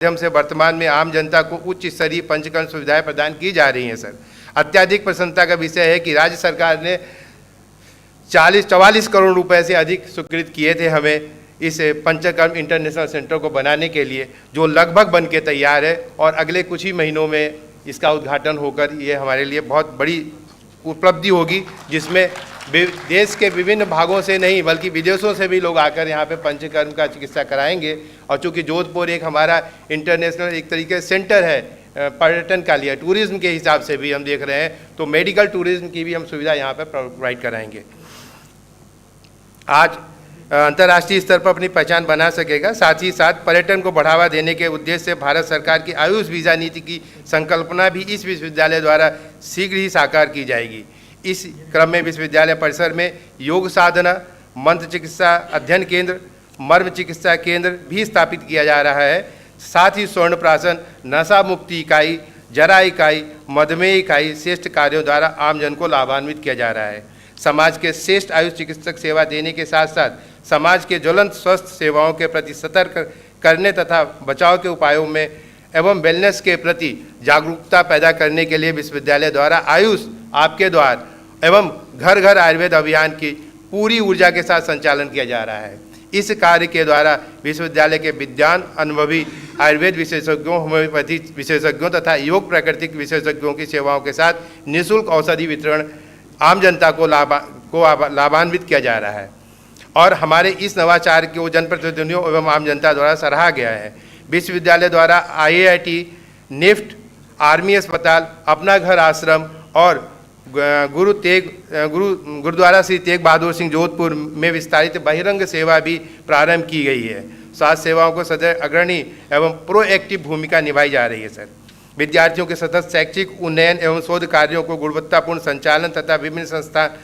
माध्यम से वर्तमान में आम जनता को उच्च स्तरीय पंचकर्म सुविधाएं प्रदान की जा रही हैं। सर, अत्यधिक प्रसन्नता का विषय है कि राज्य सरकार ने 44 करोड़ रुपए से अधिक स्वीकृत किए थे हमें इस पंचकर्म इंटरनेशनल सेंटर को बनाने के लिए, जो लगभग बन के तैयार है और अगले कुछ ही महीनों में इसका उद्घाटन होकर ये हमारे लिए बहुत बड़ी उपलब्धि होगी, जिसमें देश के विभिन्न भागों से नहीं बल्कि विदेशों से भी लोग आकर यहाँ पे पंचकर्म का चिकित्सा कराएंगे। और चूँकि जोधपुर एक हमारा इंटरनेशनल एक तरीके से सेंटर है पर्यटन का लिए, टूरिज्म के हिसाब से भी हम देख रहे हैं, तो मेडिकल टूरिज्म की भी हम सुविधा यहाँ पे प्रोवाइड कराएंगे। आज अंतर्राष्ट्रीय स्तर पर अपनी पहचान बना सकेगा। साथ ही साथ पर्यटन को बढ़ावा देने के उद्देश्य से भारत सरकार की आयुष वीज़ा नीति की संकल्पना भी इस विश्वविद्यालय द्वारा शीघ्र ही साकार की जाएगी। इस क्रम में विश्वविद्यालय परिसर में योग साधना, मंत्र चिकित्सा अध्ययन केंद्र, मर्म चिकित्सा केंद्र भी स्थापित किया जा रहा है। साथ ही स्वर्ण प्राशन, नशा मुक्ति इकाई, जरा इकाई, मधुमेह इकाई श्रेष्ठ कार्यों द्वारा आमजन को लाभान्वित किया जा रहा है। समाज के श्रेष्ठ आयुष चिकित्सक सेवा देने के साथ साथ समाज के ज्वलंत स्वस्थ सेवाओं के प्रति सतर्क करने तथा बचाव के उपायों में एवं वेलनेस के प्रति जागरूकता पैदा करने के लिए विश्वविद्यालय द्वारा आयुष आपके द्वार एवं घर घर आयुर्वेद अभियान की पूरी ऊर्जा के साथ संचालन किया जा रहा है। इस कार्य के द्वारा विश्वविद्यालय के विद्वान अनुभवी आयुर्वेद विशेषज्ञों, होम्योपैथी विशेषज्ञों तथा योग प्राकृतिक विशेषज्ञों की सेवाओं के साथ निःशुल्क औषधि वितरण आम जनता को लाभान्वित किया जा रहा है। और हमारे इस नवाचार को जनप्रतिनिधियों एवं आम जनता द्वारा सराहा गया है। विश्वविद्यालय द्वारा IIT, निफ्ट, आर्मी अस्पताल, अपना घर आश्रम और गुरुद्वारा श्री तेग बहादुर सिंह जोधपुर में विस्तारित बहिरंग सेवा भी प्रारंभ की गई है। स्वास्थ्य सेवाओं को सदैव अग्रणी एवं प्रोएक्टिव भूमिका निभाई जा रही है। सर, विद्यार्थियों के सतत शैक्षिक उन्नयन एवं शोध कार्यों को गुणवत्तापूर्ण संचालन तथा विभिन्न संस्थान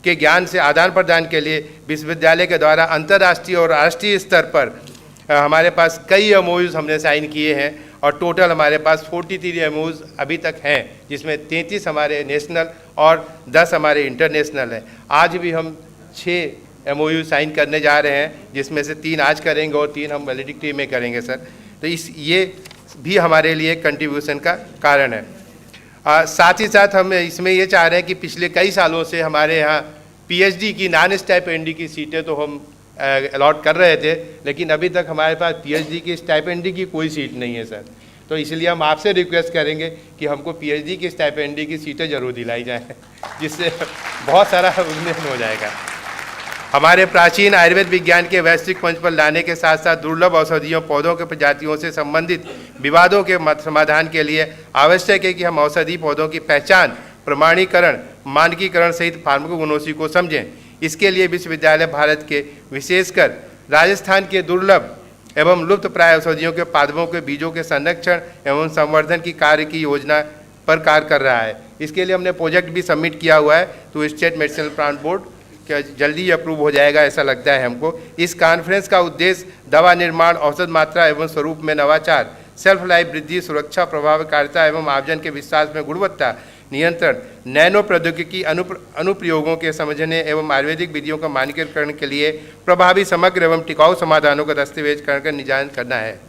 के ज्ञान से आदान प्रदान के लिए विश्वविद्यालय के द्वारा अंतर्राष्ट्रीय और राष्ट्रीय स्तर पर हमारे पास कई MOUs हमने साइन किए हैं और टोटल हमारे पास 43 MOUs अभी तक हैं, जिसमें 33 हमारे नेशनल और 10 हमारे इंटरनेशनल हैं। आज भी हम 6 MOU साइन करने जा रहे हैं, जिसमें से 3 आज करेंगे और 3 हम वैलिडिटी में करेंगे। सर, तो ये भी हमारे लिए कंट्रीब्यूशन का कारण है। साथ ही साथ हम इसमें ये चाह रहे हैं कि पिछले कई सालों से हमारे यहाँ PhD की नॉन स्टाइपेंडी की सीटें तो हम अलॉट कर रहे थे, लेकिन अभी तक हमारे पास PhD की स्टाइपेंडी की कोई सीट नहीं है। सर, तो इसलिए हम आपसे रिक्वेस्ट करेंगे कि हमको PhD की स्टाइपेंडी की सीटें जरूर दिलाई जाएं, जिससे बहुत सारा उन्नयन हो जाएगा। हमारे प्राचीन आयुर्वेद विज्ञान के वैश्विक मंच पर लाने के साथ साथ दुर्लभ औषधियों, पौधों के प्रजातियों से संबंधित विवादों के समाधान के लिए आवश्यक है कि हम औषधि पौधों की पहचान, प्रमाणीकरण, मानकीकरण सहित फार्माकोगनोसी को समझें। इसके लिए विश्वविद्यालय भारत के विशेषकर राजस्थान के दुर्लभ एवं लुप्त प्राय औषधियों के पादपों के बीजों के संरक्षण एवं संवर्धन की कार्य की योजना पर कार्य कर रहा है। इसके लिए हमने प्रोजेक्ट भी सबमिट किया हुआ है तो स्टेट मेडिसिनल प्लांट बोर्ड क्या जल्दी ही अप्रूव हो जाएगा, ऐसा लगता है हमको। इस कॉन्फ्रेंस का उद्देश्य दवा निर्माण, औषध मात्रा एवं स्वरूप में नवाचार, सेल्फ लाइफ वृद्धि, सुरक्षा, प्रभावकारिता एवं आमजन के विश्वास में गुणवत्ता नियंत्रण, नैनो प्रौद्योगिकी अनुप्रयोगों के समझने एवं आयुर्वेदिक विधियों का मानकीकरण के लिए प्रभावी, समग्र एवं टिकाऊ समाधानों का दस्तावेज कर निजान करना है।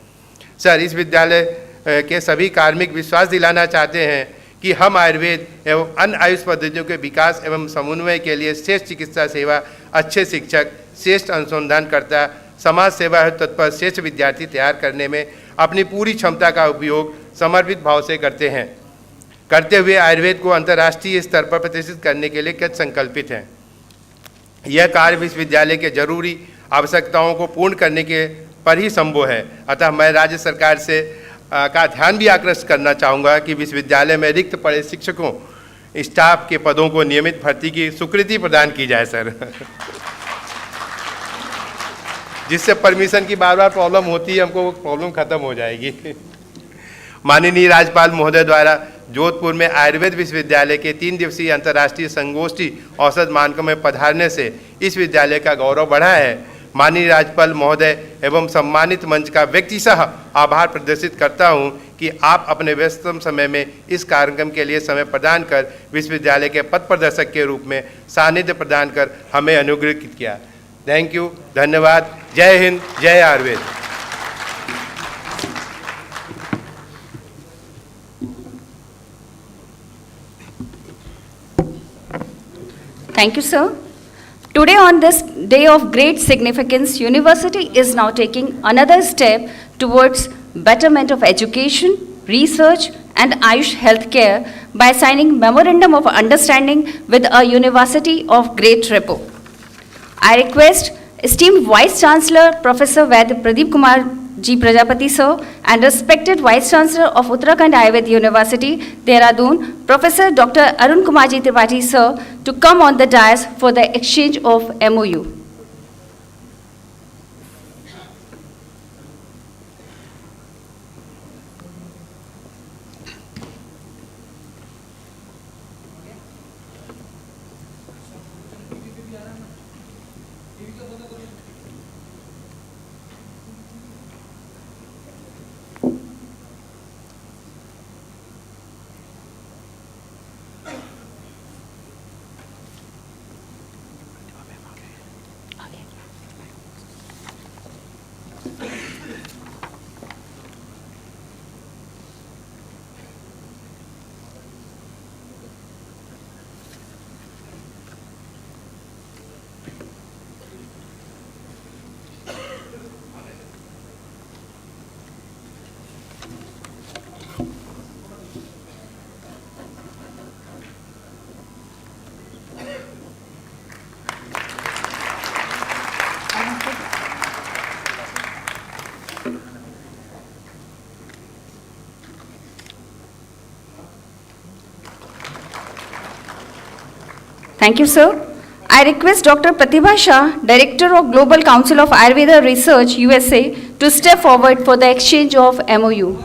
सर, इस विद्यालय के सभी कार्मिक विश्वास दिलाना चाहते हैं कि हम आयुर्वेद एवं अन्य आयुष पद्धतियों के विकास एवं समन्वय के लिए श्रेष्ठ चिकित्सा सेवा, अच्छे शिक्षक, श्रेष्ठ अनुसंधानकर्ता, समाज सेवा हेतु तत्पर श्रेष्ठ विद्यार्थी तैयार करने में अपनी पूरी क्षमता का उपयोग समर्पित भाव से करते हुए आयुर्वेद को अंतर्राष्ट्रीय स्तर पर प्रतिष्ठित करने के लिए कृत संकल्पित हैं। यह कार्य विश्वविद्यालय के जरूरी आवश्यकताओं को पूर्ण करने के पर ही संभव है। अतः मैं राज्य सरकार से का ध्यान भी आकृष्ट करना चाहूँगा कि विश्वविद्यालय में रिक्त पड़े शिक्षकों, स्टाफ के पदों को नियमित भर्ती की स्वीकृति प्रदान की जाए। सर, जिससे परमिशन की बार बार प्रॉब्लम होती है, हमको वो प्रॉब्लम खत्म हो जाएगी। माननीय राज्यपाल महोदय द्वारा जोधपुर में आयुर्वेद विश्वविद्यालय के 3 दिवसीय अंतर्राष्ट्रीय संगोष्ठी औषध मानकों में पधारने से इस विद्यालय का गौरव बढ़ा है। माननीय राज्यपाल महोदय एवं सम्मानित मंच का व्यक्तिशः आभार प्रदर्शित करता हूं कि आप अपने व्यस्ततम समय में इस कार्यक्रम के लिए समय प्रदान कर विश्वविद्यालय के पथ प्रदर्शक के रूप में सानिध्य प्रदान कर हमें अनुग्रहित किया। थैंक यू, धन्यवाद। जय हिंद, जय Ayurveda. Thank you, sir. Today, on this day of great significance, University is now taking another step towards betterment of education, research, and Ayush healthcare by signing Memorandum of Understanding with a university of great rapport. I request esteemed Vice Chancellor Professor Vaid Pradeep Kumar Ji Prajapati sir and respected Vice Chancellor of Uttarakhand Ayurveda University, Dehradun, Professor Dr. Arun Kumar Ji Tripathi sir to come on the dais for the exchange of MOU. Thank you, sir. I request Dr. Pratibha Shah, Director of Global Council of Ayurveda Research, USA, to step forward for the exchange of MOU.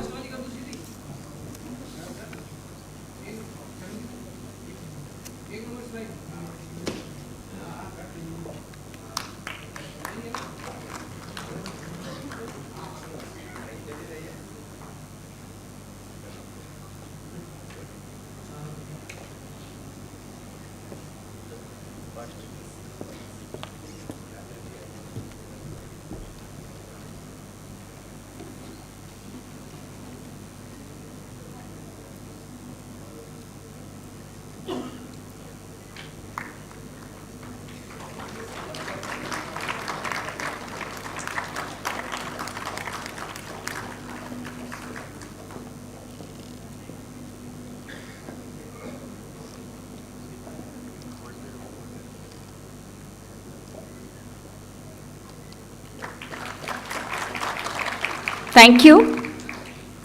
Thank you.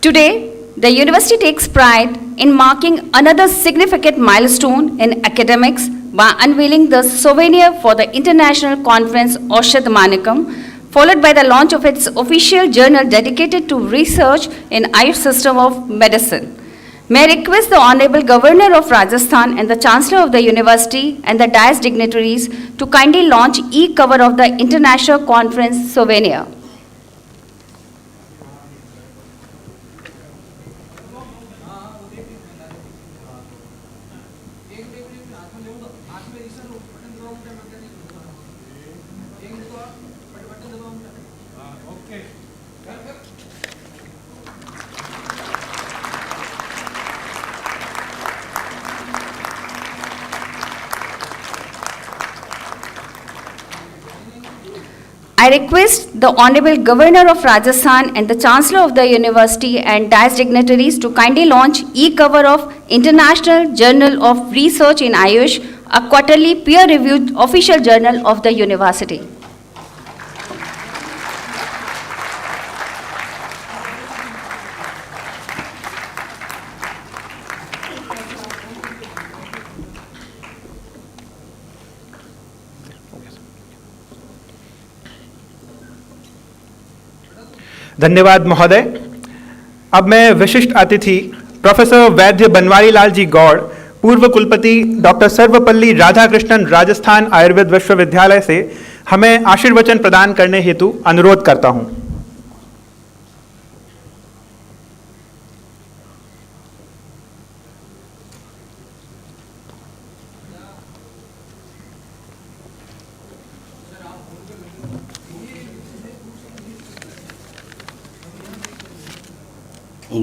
Today, the university takes pride in marking another significant milestone in academics by unveiling the souvenir for the International Conference Aushadh Manikam, followed by the launch of its official journal dedicated to research in Ayush system of medicine. May I request the Honorable Governor of Rajasthan and the Chancellor of the University and the dais dignitaries to kindly launch e-cover of the International Conference souvenir. I request the Honorable Governor of Rajasthan and the Chancellor of the University and dais dignitaries to kindly launch e-cover of International Journal of Research in Ayush, a quarterly peer-reviewed official journal of the university. धन्यवाद महोदय। अब मैं विशिष्ट अतिथि professor वैद्य बनवारी लाल जी गौड़, पूर्व कुलपति doctor Sarvepalli Radhakrishnan Rajasthan Ayurveda विश्वविद्यालय से हमें आशीर्वचन प्रदान करने हेतु अनुरोध करता हूं।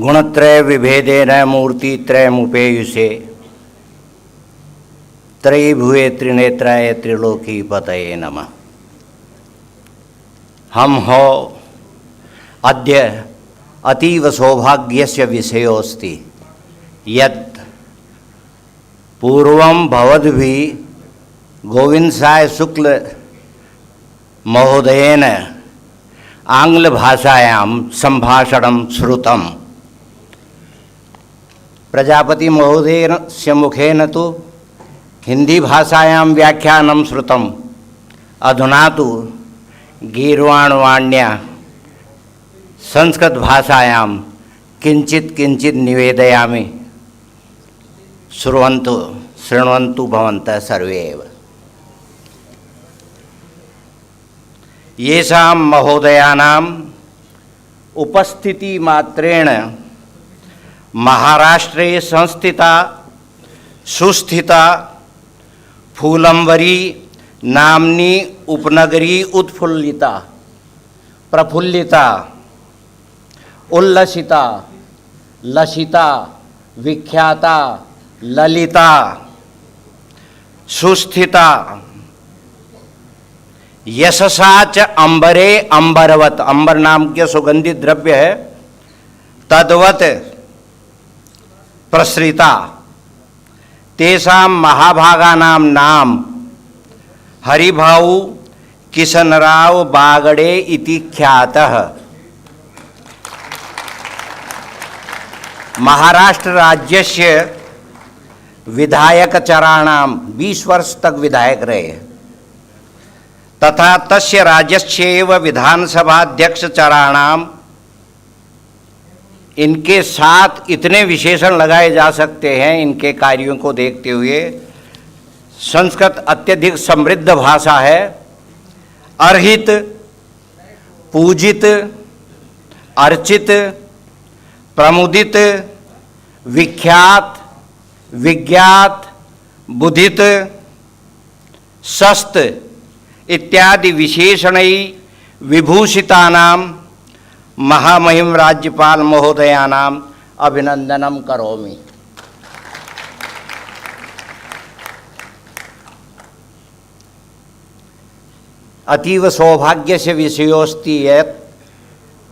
गुणत्रय विभेदेन मूर्तित्रयमुपेयुषे त्रयीभुवे त्रिनेत्राय त्रिलोकीपतये नमः। हम हो अद्य अतीव सौभाग्यस्य विषयोऽस्ति यत् पूर्वं भवद्भिः गोविंद साय शुक्ल महोदयेन आंग्लभाषायां सम्भाषणं श्रुतं। प्रजापति महोदयस्य मुखेन तु हिंदी भाषायां व्याख्यानं श्रुतम्। अधुना तु गीर्वाणवाण्या संस्कृत भाषायां किंचित किंचित निवेदयामि। श्रुण्वन्तु शृण्वन्तु भवन्तः सर्वे एव। येषां महोदयानाम् उपस्थिति मात्रेण महाराष्ट्रे संस्थिता सुस्थिता फूलंवरी नाम्नी उपनगरी उत्फुल्लिता प्रफुल्लिता उल्लसिता लसिता विख्याता ललिता सुस्थिता यशसा च अंबरे अंबरवत, अंबर नाम के सुगंधित द्रव्य है, तद्वत प्रसृता तेषां महाभागानां नाम हरिभाऊ किशनराव बागड़े इति ख्यातः। महाराष्ट्र राज्यस्य विधायकचराणां 20 वर्ष तक विधायक रहे तथा तस्य राज्यस्यैव विधानसभाध्यक्षचराणां। इनके साथ इतने विशेषण लगाए जा सकते हैं इनके कार्यों को देखते हुए। संस्कृत अत्यधिक समृद्ध भाषा है। अर्हित, पूजित, अर्चित, प्रमुदित, विख्यात, विज्ञात, बुधित, शस्त इत्यादि विशेषणै विभूषितानां महामहिम राज्यपाल महोदयानाम् अभिनंदनं करोमि। अतीव सौभाग्यस्य विषयोऽस्ति यत्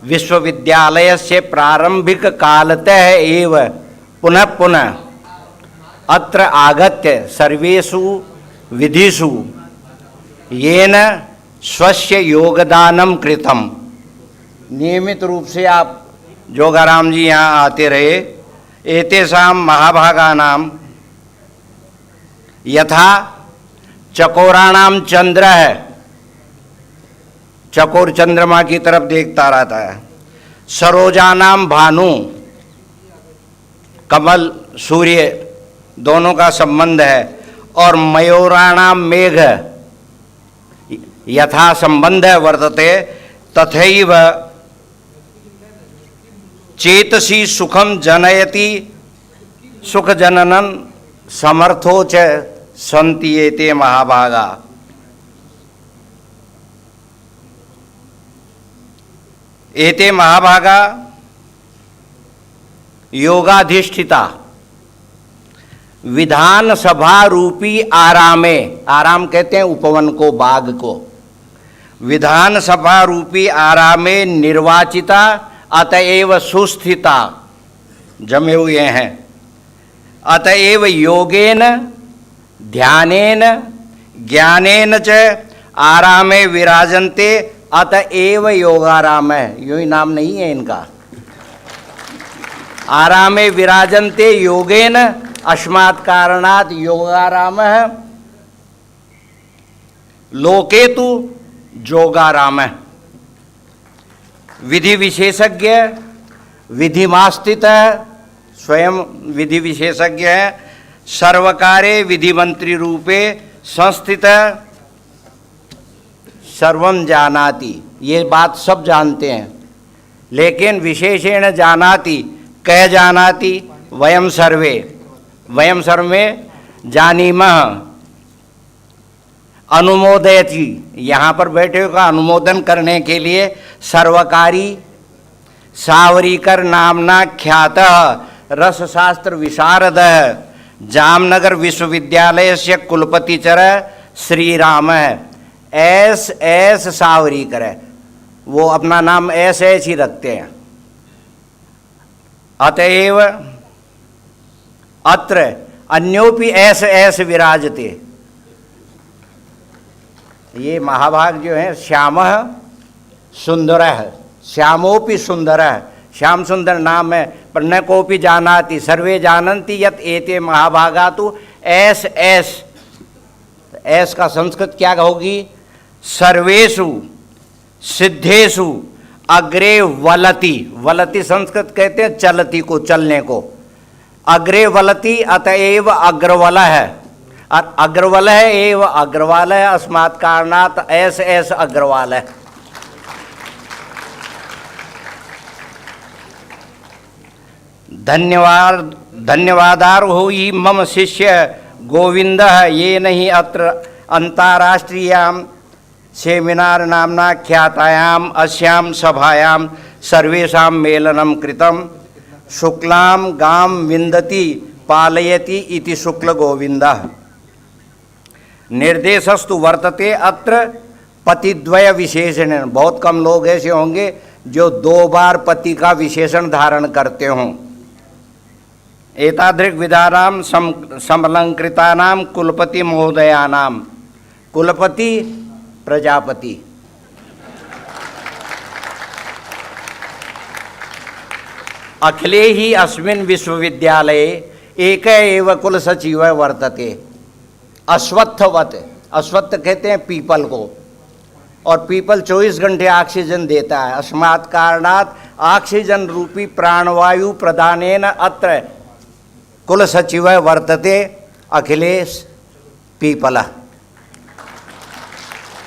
विश्वविद्यालयस्य प्रारंभिक कालतः एव पुनः पुनः अत्र आगत्य सर्वेषु विधिषु येन स्वस्य योगदानं कृतं। नियमित रूप से आप जोगाराम जी यहाँ आते रहे। एतेषां महाभागानां यथा चकोराणां चंद्र है, चकोर चंद्रमा की तरफ देखता रहता है। सरोजानां भानु, कमल सूर्य दोनों का संबंध है। और मयूराणां मेघ यथा संबंध वर्तते तथैव चेतसी सुखम जनयति सुख जननन समर्थो च सन्ति एते महाभागा। एते महाभागा योगाधिष्ठिता विधानसभा रूपी आरामे, आराम कहते हैं उपवन को, बाग को, विधानसभा रूपी आरामे निर्वाचिता अतएव सुस्थिता जमे हुए हैं। अतएव योगेन ध्यानेन ज्ञानेन च आरामे विराजन्ते अतएव योगाराम है। यूँ ही नाम नहीं है इनका। आरामे विराजन्ते योगेन अस्मात् कारणात् योगाराम है। लोके तु जोगाराम है। विधि विशेषज्ञ विधिमास्थित स्वयं विधि विशेषज्ञ है। सर्वकारे विधि मंत्री रूपे संस्थित सर्वं जानाति, ये बात सब जानते हैं। लेकिन विशेषेण जानाति, कह जानाति वयम सर्वे, वयम सर्वे जानीमः। अनुमोदयति, यहाँ पर बैठे का अनुमोदन करने के लिए सर्वकारी सावरीकर नामना ख्यातः रसशास्त्र विशारद जामनगर विश्वविद्यालयस्य कुलपतिचर श्रीरामः एस एस सावरीकर। वो अपना नाम एस एस ही रखते हैं। अतएव अत्र अन्योपि एस एस विराजते। ये महाभाग जो है श्यामः सुंदरः, श्यामोपि सुंदरः, श्याम सुंदर नाम है। पर न कोपि जानाति सर्वे जानन्ति यत् एते महाभागा तु एस एस। एस का संस्कृत क्या होगी? सर्वेषु सिद्धेषु अग्रे वलति। वलति संस्कृत कहते हैं चलती को, चलने को। अग्रे वलति अतएव अग्रवल है। और अग्रवल है एव अग्रवाल है, अस्मात् कारणात् एस एस अग्रवाल है। धन्यवादार्हो हि मम शिष्य गोविंदः येन हि अत्र अन्ताराष्ट्रीयां सेमिनार नाम्ना ख्यातायाम् अस्यां सभायां सर्वेषां मेलनं कृतं। शुक्लां गां विन्दति पालयति इति शुक्ल गोविंदः। निर्देशस्तु वर्तते अत्र पतिद्वय विशेषण। बहुत कम लोग ऐसे होंगे जो 2 बार पति का विशेषण धारण करते हों। एतादृक् विधानां समलंकृतानां कुलपति महोदयानां। कुलपति प्रजापति। अखिले ही अस्मिन् विश्वविद्यालये एक एव कुलसचिव वर्तते। अश्वत्थवत्। अश्वत्थ कहते हैं पीपल को, और पीपल 24 घंटे ऑक्सीजन देता है। अस्मात् कारणात् ऑक्सीजन रूपी प्राणवायु प्रदानेन अत्र कुलसचिव वर्तते अखिलेश पीपलः।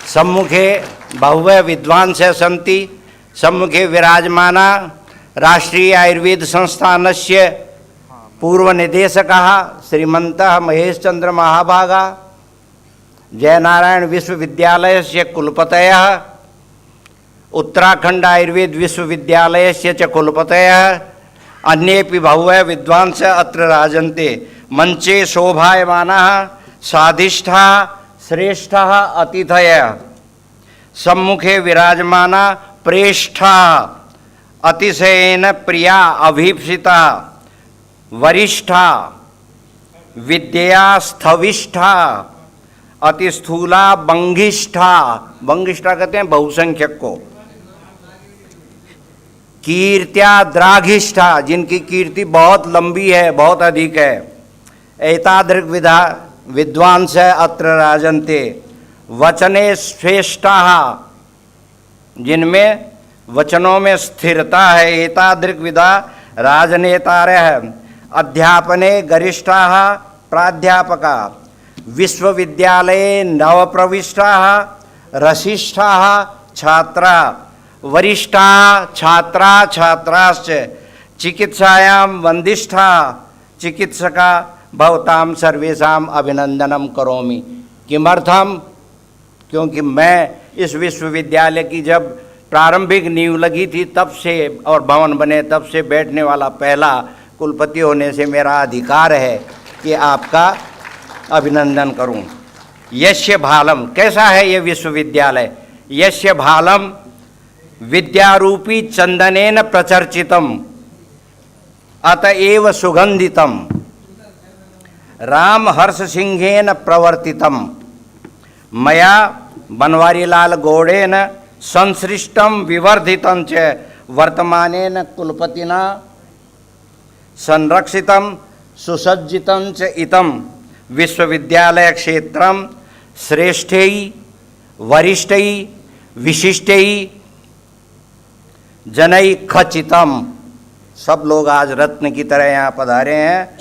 सम्मुखे बहवः विद्वांसः सन्ति। सम्मुखे विराजमाना राष्ट्रीय आयुर्वेद संस्थानस्य पूर्वनिदेशकः श्रीमन्तः महेशचन्द्र महाभागा, जयनारायण विश्वविद्यालयस्य कुलपतयः, उत्तराखण्ड आयुर्वेद विश्वविद्यालयस्य च कुलपतयः, अन्येपि बहवः विद्वांसः अत्र राजन्ते। मंचे शोभायमानः स्वादिष्ठाः श्रेष्ठाः अतिथयः। सम्मुखे विराजमाना प्रेष्ठाः अतिशयेन प्रिया अभीप्सिता वरिष्ठा विद्या स्थविष्ठा अतिस्थूला बंगिष्ठा। बंगिष्ठा कहते हैं बहुसंख्यक को। कीर्त्या द्राघिष्ठा, जिनकी कीर्ति बहुत लंबी है, बहुत अधिक है। एतादृक् विद्वांस अत्र राजन्ते। वचने श्रेष्ठाः, जिनमें वचनों में स्थिरता है। एतादृक् विदा राजनेतारः। अध्यापने गरिष्ठाः प्राध्यापका। विश्वविद्यालये नवप्रविष्टाः रसिष्ठाः छात्रा। वरिष्ठाः छात्रा छात्राश्च। चिकित्सायां वंदिष्ठा चिकित्सका। भवतां सर्वेषाम् अभिनंदनं करोमि। किमर्थम? क्योंकि मैं इस विश्वविद्यालय की जब प्रारंभिक नींव लगी थी तब से, और भवन बने तब से बैठने वाला पहला कुलपति होने से मेरा अधिकार है कि आपका अभिनंदन करूं। यस्य भालम, कैसा है ये विश्वविद्यालय? यस्य भालम विद्यारूपी चंदनेन प्रचर्चितम अतएव सुगंधितम राम हर्ष सिंहेन प्रवर्तितम मया बनवारीलाल गौड़ेन संसृष्टम विवर्धितं च वर्तमानेन कुलपतिना संरक्षितं सुसज्जितं च इतं विश्वविद्यालय क्षेत्रं श्रेष्ठै वरिष्ठै विशिष्टै जनै खचितम। सब लोग आज रत्न की तरह यहाँ पधारे हैं।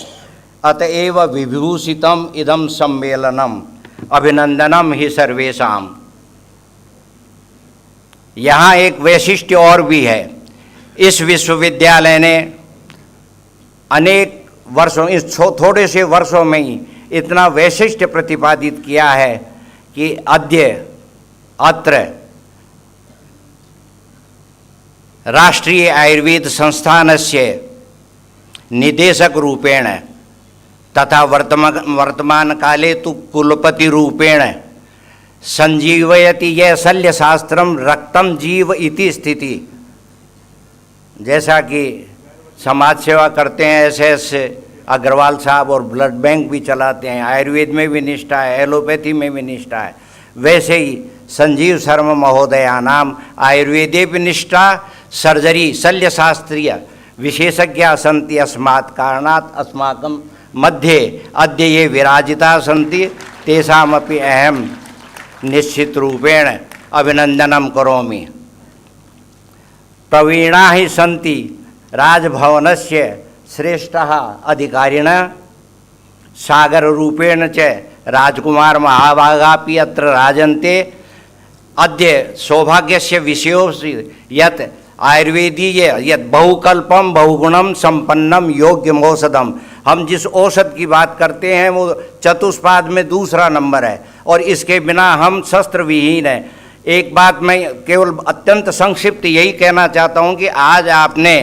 अतएव विभूषितम इदम सम्मेलनम अभिनंदनम ही सर्वेशाम। यहाँ एक वैशिष्ट्य और भी है। इस विश्वविद्यालय ने अनेक वर्षों, इस थोड़े से वर्षों में ही इतना वैशिष्ट्य प्रतिपादित किया है कि अद्य अत्र राष्ट्रीय आयुर्वेद संस्थानस्य निदेशक रूपेण तथा वर्तमान काले तो कुलपति रूपेण संजीवयति यह शल्यशास्त्रम रक्तम जीव इति स्थिति। जैसा कि समाज सेवा करते हैं ऐसे अग्रवाल साहब और ब्लड बैंक भी चलाते हैं, आयुर्वेद में भी निष्ठा है, एलोपैथी में भी निष्ठा है, वैसे ही संजीव शर्मा महोदयानाम आयुर्वेदे भी निष्ठा सर्जरी शल्यशास्त्रीय विशेषज्ञा सन्ति अस्मात् कारणात् अस्माकं मध्ये अद्य ये विराजिता सन्ति तेषामपि अहम निश्चित रूपेण अभिनंदनम करोमि। प्रवीणा ही सन्ति राजभवनस्य श्रेष्ठः अधिकारिणः सागर रूपेण च राजकुमार महाभागापि अत्र राजन्ते। अद्य सौभाग्यस्य विषयोऽस्ति यत् आयुर्वेदीय यत् बहुकल्पम बहुगुणम संपन्नम योग्यम औषधम। हम जिस औषध की बात करते हैं वो चतुष्पाद में दूसरा नंबर है और इसके बिना हम शस्त्र विहीन हैं। एक बात मैं केवल अत्यंत संक्षिप्त यही कहना चाहता हूँ कि आज आपने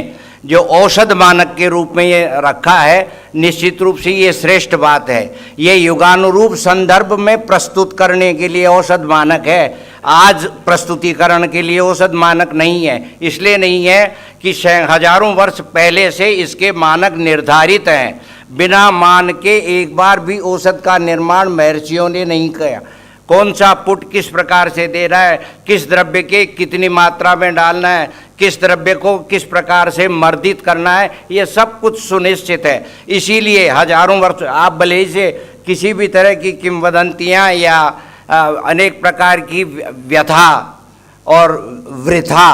जो औषध मानक के रूप में ये रखा है, निश्चित रूप से ये श्रेष्ठ बात है। ये युगानुरूप संदर्भ में प्रस्तुत करने के लिए औषध मानक है, आज प्रस्तुतिकरण के लिए औषध मानक नहीं है। इसलिए नहीं है कि हजारों वर्ष पहले से इसके मानक निर्धारित हैं। बिना मान के एक बार भी औषध का निर्माण महर्षियों ने नहीं किया। कौन सा पुट किस प्रकार से दे रहा है, किस द्रव्य के कितनी मात्रा में डालना है, किस द्रव्य को किस प्रकार से मर्दित करना है, ये सब कुछ सुनिश्चित है। इसीलिए हजारों वर्ष आप भले ही से किसी भी तरह की किंवदंतियाँ या अनेक प्रकार की व्यथा और वृथा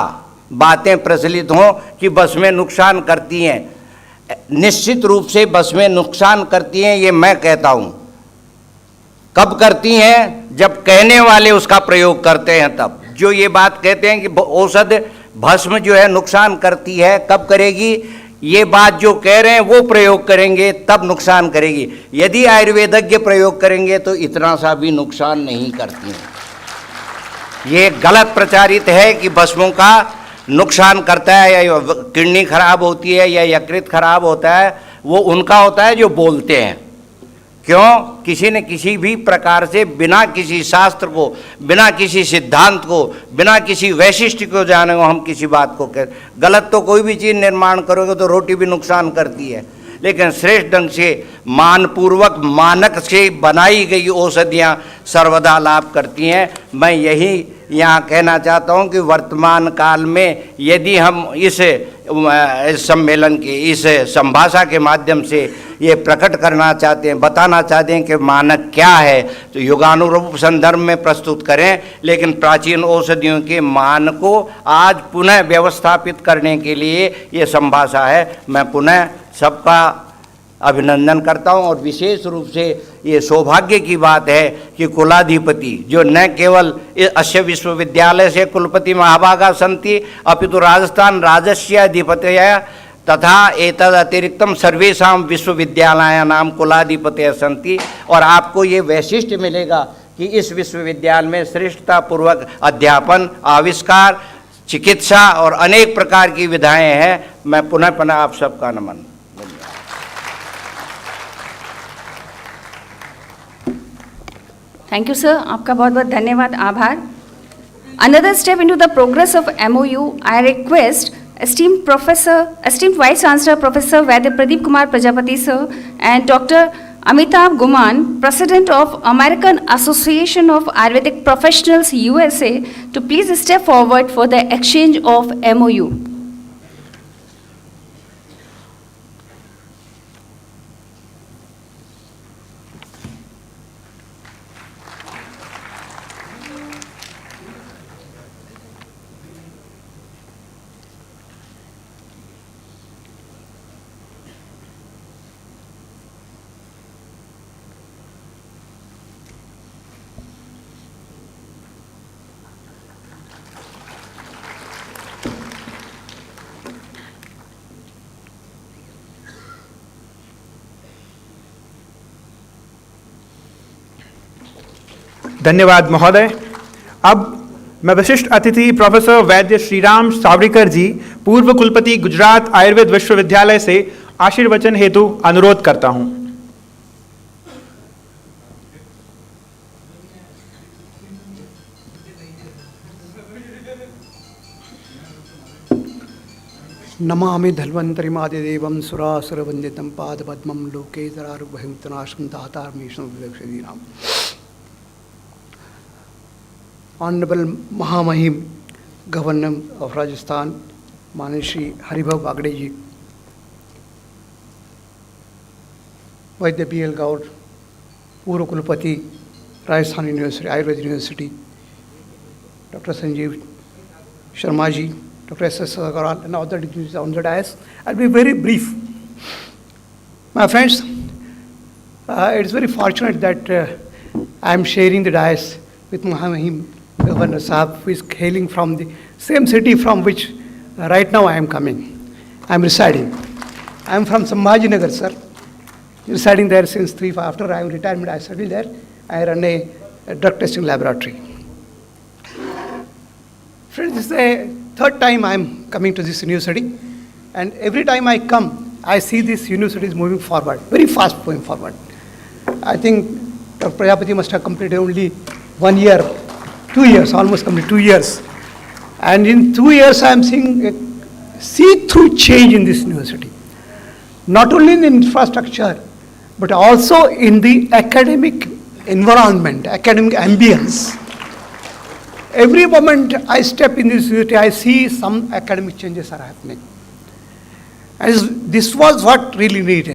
बातें प्रचलित हों कि बस में नुकसान करती हैं, निश्चित रूप से बस में नुकसान करती हैं, ये मैं कहता हूँ। कब करती हैं? जब कहने वाले उसका प्रयोग करते हैं तब। जो ये बात कहते हैं कि औषध भस्म जो है नुकसान करती है, कब करेगी? ये बात जो कह रहे हैं वो प्रयोग करेंगे तब नुकसान करेगी। यदि आयुर्वेदज्ञ प्रयोग करेंगे तो इतना सा भी नुकसान नहीं करती हैं। ये गलत प्रचारित है कि भस्मों का नुकसान करता है या किडनी खराब होती है या यकृत खराब होता है, वो उनका होता है जो बोलते हैं। क्यों? किसी न किसी भी प्रकार से बिना किसी शास्त्र को, बिना किसी सिद्धांत को, बिना किसी वैशिष्ट्य को जाने को हम किसी बात को कह। गलत तो कोई भी चीज़ निर्माण करोगे तो रोटी भी नुकसान करती है, लेकिन श्रेष्ठ ढंग से मानपूर्वक मानक से बनाई गई औषधियाँ सर्वदा लाभ करती हैं। मैं यही यहाँ कहना चाहता हूँ कि वर्तमान काल में यदि हम इस सम्मेलन के इस संभाषा के माध्यम से ये प्रकट करना चाहते हैं, बताना चाहते हैं कि मानक क्या है, तो युगानुरूप संदर्भ में प्रस्तुत करें, लेकिन प्राचीन औषधियों के मान को आज पुनः व्यवस्थापित करने के लिए ये संभाषा है। मैं पुनः सबका अभिनंदन करता हूँ और विशेष रूप से ये सौभाग्य की बात है कि कुलाधिपति जो न केवल अस्य विश्वविद्यालय से कुलपति महाभागा सन्ति अपितु राजस्थान राज्यस्य अधिपतयः तथा एतद अतिरिक्तम सर्वेषां विश्वविद्यालयानां कुलाधिपतयः सन्ति। और आपको ये वैशिष्ट्य मिलेगा कि इस विश्वविद्यालय में श्रेष्ठतापूर्वक अध्यापन, आविष्कार, चिकित्सा और अनेक प्रकार की विधाएँ हैं। मैं पुनः आप सबका नमन। थैंक यू सर, आपका बहुत बहुत धन्यवाद, आभार। Another step into the progress of MOU, I request esteemed Vice Chancellor Professor Vaidya Pradeep Kumar Prajapati sir and Dr. Amitabh Guman, President of American Association of Ayurvedic Professionals USA, to please step forward for the exchange of MOU. धन्यवाद महोदय। अब मैं विशिष्ट अतिथि professor वैद्य श्रीराम सावरिकर जी, पूर्व कुलपति गुजरात आयुर्वेद विश्वविद्यालय से आशीर्वचन हेतु अनुरोध करता हूं। नमामि धन्वन्तरिमादिदेवं सुरासुरवन्दितं पादपद्मं लोके जरारुभयमुतनाशं दातारमीशं विदक्षिणाम्. Honorable Mahamahim Governor of Rajasthan, Manishi Haribhav Bagde ji, Vaidya B.L. Gaur, Purva Kulpati, Rajasthan University, Ayurveda University, Dr. Sanjeev Sharma ji, Dr. S.S. Agarwal, and other dignitaries on the dais. I'll be very brief. My friends, it's very fortunate that I'm sharing the dais with Mahamahim Governor Sahab, who is hailing from the same city from which right now I am coming. I'm residing. I'm from Sambhajinagar, sir. Residing there since after I am retirement, I settled there. I run a drug testing laboratory. Friends, this is the third time I am coming to this university, and every time I come, I see this university is moving forward, very fast moving forward. I think Dr. Prajapati must have completed only 1 year, 2 years, almost completed 2 years. And in 2 years, I am seeing a see-through change in this university. Not only in the infrastructure, but also in the academic environment, academic ambience. Every moment I step in this university, I see some academic changes are happening. And this was what really needed.